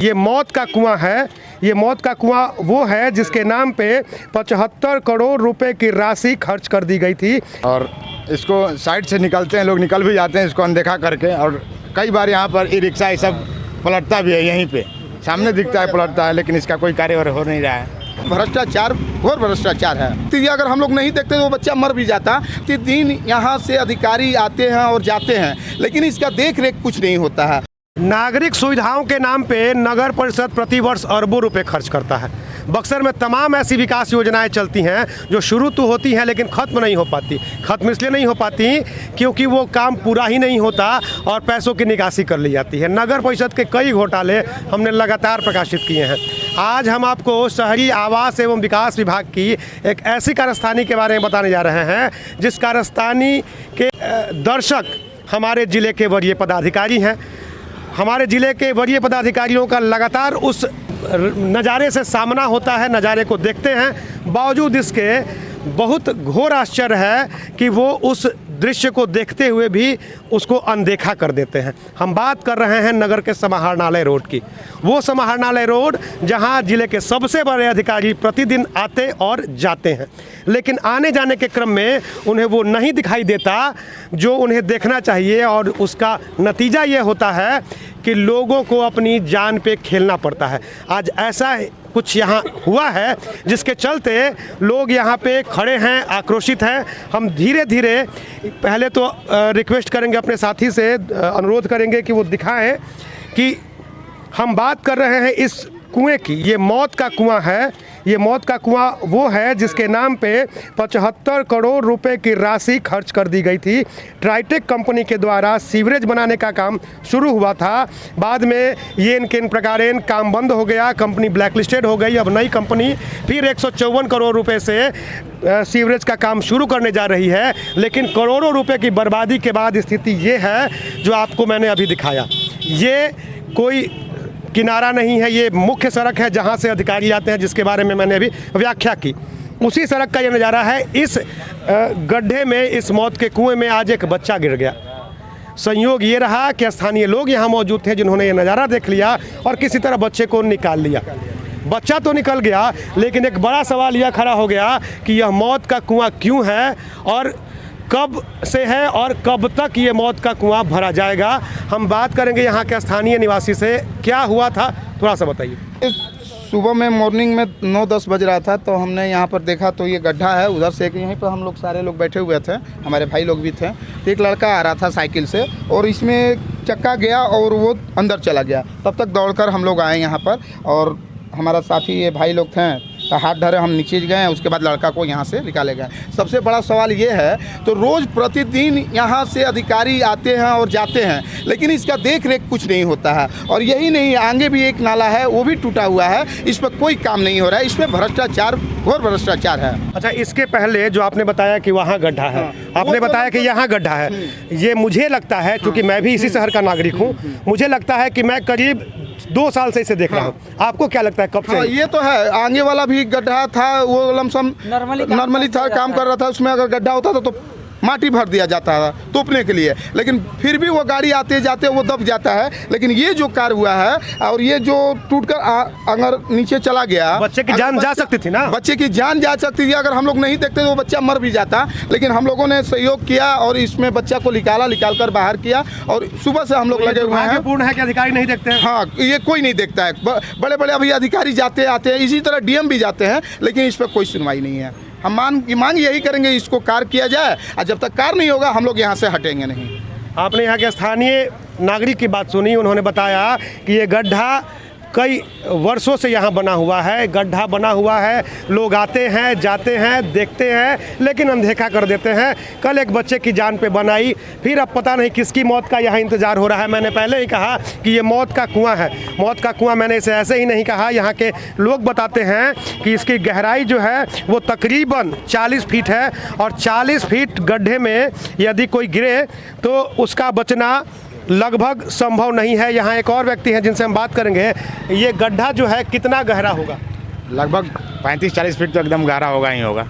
ये मौत का कुआं है। ये मौत का कुआं वो है जिसके नाम पे 75 करोड़ रुपए की राशि खर्च कर दी गई थी। और इसको साइड से निकलते हैं लोग, निकल भी जाते हैं इसको अनदेखा करके। और कई बार यहाँ पर ई रिक्शा ये सब पलटता भी है, यहीं पे सामने दिखता है पलटता है, लेकिन इसका कोई कार्य हो नहीं रहा है। भ्रष्टाचार, घोर भ्रष्टाचार है। तो ये अगर हम लोग नहीं देखते तो वो बच्चा मर भी जाता। तो दिन यहाँ से अधिकारी आते हैं और जाते हैं, लेकिन इसका देख रेख कुछ नहीं होता है। नागरिक सुविधाओं के नाम पे नगर परिषद प्रतिवर्ष अरबों रुपए खर्च करता है। बक्सर में तमाम ऐसी विकास योजनाएं चलती हैं जो शुरू तो होती हैं लेकिन ख़त्म नहीं हो पाती। ख़त्म इसलिए नहीं हो पाती क्योंकि वो काम पूरा ही नहीं होता और पैसों की निकासी कर ली जाती है। नगर परिषद के कई घोटाले हमने लगातार प्रकाशित किए हैं। आज हम आपको शहरी आवास एवं विकास विभाग की एक ऐसी कार्यस्थानी के बारे में बताने जा रहे हैं जिस कार्यस्थानी के दर्शक हमारे ज़िले के वरीय पदाधिकारी हैं। हमारे ज़िले के वरीय पदाधिकारियों का लगातार उस नज़ारे से सामना होता है, नज़ारे को देखते हैं। बावजूद इसके बहुत घोर आश्चर्य है कि वो उस दृश्य को देखते हुए भी उसको अनदेखा कर देते हैं। हम बात कर रहे हैं नगर के समाहरणालय रोड की। वो समाहरणालय रोड जहां जिले के सबसे बड़े अधिकारी प्रतिदिन आते और जाते हैं, लेकिन आने जाने के क्रम में उन्हें वो नहीं दिखाई देता जो उन्हें देखना चाहिए। और उसका नतीजा ये होता है कि लोगों को अपनी जान पे खेलना पड़ता है। आज ऐसा कुछ यहाँ हुआ है जिसके चलते लोग यहाँ पे खड़े हैं, आक्रोशित हैं। हम धीरे धीरे पहले तो रिक्वेस्ट करेंगे, अपने साथी से अनुरोध करेंगे कि वो दिखाएं कि हम बात कर रहे हैं इस कुएं की। ये मौत का कुआं है। ये मौत का कुआं वो है जिसके नाम पे 75 करोड़ रुपए की राशि खर्च कर दी गई थी। ट्राइटेक कंपनी के द्वारा सीवरेज बनाने का काम शुरू हुआ था। बाद में ये इन प्रकारेण काम बंद हो गया, कंपनी ब्लैकलिस्टेड हो गई। अब नई कंपनी फिर 154 करोड़ रुपए से सीवरेज का काम शुरू करने जा रही है, लेकिन करोड़ों रुपए की बर्बादी के बाद स्थिति ये है जो आपको मैंने अभी दिखाया। ये कोई किनारा नहीं है, ये मुख्य सड़क है जहां से अधिकारी आते हैं, जिसके बारे में मैंने अभी व्याख्या की। उसी सड़क का ये नज़ारा है। इस गड्ढे में, इस मौत के कुएं में आज एक बच्चा गिर गया। संयोग ये रहा कि स्थानीय लोग यहाँ मौजूद थे जिन्होंने ये नज़ारा देख लिया और किसी तरह बच्चे को निकाल लिया। बच्चा तो निकल गया, लेकिन एक बड़ा सवाल यह खड़ा हो गया कि यह मौत का कुआं क्यों है और कब से है और कब तक ये मौत का कुआं भरा जाएगा। हम बात करेंगे यहाँ के स्थानीय निवासी से। क्या हुआ था थोड़ा सा बताइए। सुबह में मॉर्निंग में 9-10 बज रहा था तो हमने यहाँ पर देखा तो ये गड्ढा है, उधर से यहीं पर हम लोग सारे लोग बैठे हुए थे, हमारे भाई लोग भी थे। तो एक लड़का आ रहा था साइकिल से और इसमें चक्का गया और वो अंदर चला गया। तब तक दौड़कर हम लोग आए यहाँ पर और हमारा साथी ये भाई लोग थे तो हाथ धरे, हम नीचे गए। उसके बाद लड़का को यहाँ से निकाले गए। सबसे बड़ा सवाल ये है तो रोज़ प्रतिदिन यहाँ से अधिकारी आते हैं और जाते हैं, लेकिन इसका देख रेख कुछ नहीं होता है। और यही नहीं, आगे भी एक नाला है वो भी टूटा हुआ है, इस पर कोई काम नहीं हो रहा है। इसमें भ्रष्टाचार, घोर भ्रष्टाचार है। अच्छा, इसके पहले जो आपने बताया कि वहाँ गड्ढा है, आपने बताया कि यहाँ गड्ढा है, ये मुझे लगता है, क्योंकि मैं भी इसी शहर का नागरिक हूँ, मुझे लगता है कि मैं करीब 2 साल से इसे देख रहा हूँ। आपको क्या लगता है कब से? ये तो है, आगे वाला भी गड्ढा था, वो लमसम नॉर्मली था, काम कर रहा था। उसमें अगर गड्ढा होता था तो माटी भर दिया जाता था तोपने के लिए, लेकिन फिर भी वो गाड़ी आते जाते वो दब जाता है। लेकिन ये जो कार्य हुआ है और ये जो टूटकर अगर नीचे चला गया, बच्चे की जान जा सकती थी ना, बच्चे की जान जा सकती थी। अगर हम लोग नहीं देखते तो वो बच्चा मर भी जाता। लेकिन हम लोगों ने सहयोग किया और इसमें बच्चा को निकाल कर बाहर किया और सुबह से हम लोग लगे हुए हैं। पूर्ण है कि अधिकारी नहीं देखते हैं? हाँ, ये कोई नहीं देखता है। बड़े बड़े अभी अधिकारी जाते आते हैं, इसी तरह डीएम भी जाते हैं, लेकिन इस पर कोई सुनवाई नहीं है। हम मांग यही करेंगे, इसको कार्य किया जाए और जब तक कार्य नहीं होगा हम लोग यहाँ से हटेंगे नहीं। आपने यहाँ के स्थानीय नागरिक की बात सुनी, उन्होंने बताया कि ये गड्ढा कई वर्षों से यहाँ बना हुआ है, गड्ढा बना हुआ है, लोग आते हैं जाते हैं देखते हैं लेकिन अनदेखा कर देते हैं। कल एक बच्चे की जान पे बनाई, फिर अब पता नहीं किसकी मौत का यहाँ इंतज़ार हो रहा है। मैंने पहले ही कहा कि ये मौत का कुआं है। मौत का कुआं मैंने इसे ऐसे ही नहीं कहा, यहाँ के लोग बताते हैं कि इसकी गहराई जो है वो तकरीबन 40 फीट है और 40 फीट गड्ढे में यदि कोई गिरे तो उसका बचना लगभग संभव नहीं है। यहाँ एक और व्यक्ति हैं जिनसे हम बात करेंगे। ये गड्ढा जो है कितना गहरा होगा? लगभग 35-40 फीट तो एकदम गहरा होगा ही होगा।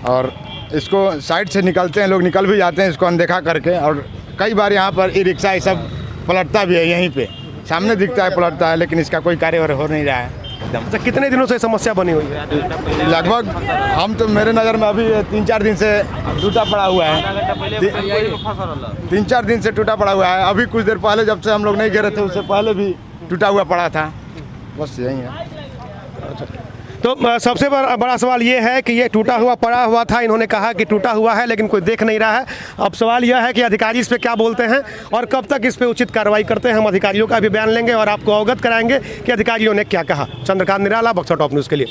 और इसको साइड से निकलते हैं लोग, निकल भी जाते हैं इसको अनदेखा करके। और कई बार यहाँ पर ई रिक्शा ये सब पलटता भी है, यहीं पे सामने दिखता है पलटता है, लेकिन इसका कोई कार्य हो नहीं रहा है एकदम। अच्छा, कितने दिनों से समस्या बनी हुई है? लगभग हम तो मेरे नज़र में अभी 3-4 दिन से टूटा पड़ा हुआ है, 3-4 दिन से टूटा पड़ा हुआ है। अभी कुछ देर पहले जब से हम लोग नहीं गिरे थे उससे पहले भी टूटा हुआ पड़ा था, बस यही है। तो सबसे बड़ा सवाल ये है कि ये टूटा हुआ पड़ा हुआ था, इन्होंने कहा कि टूटा हुआ है लेकिन कोई देख नहीं रहा है। अब सवाल यह है कि अधिकारी इस पे क्या बोलते हैं और कब तक इस पे उचित कार्रवाई करते हैं। हम अधिकारियों का भी बयान लेंगे और आपको अवगत कराएंगे कि अधिकारियों ने क्या कहा। चंद्रकांत निराला, बक्सर टॉप न्यूज़ के लिए।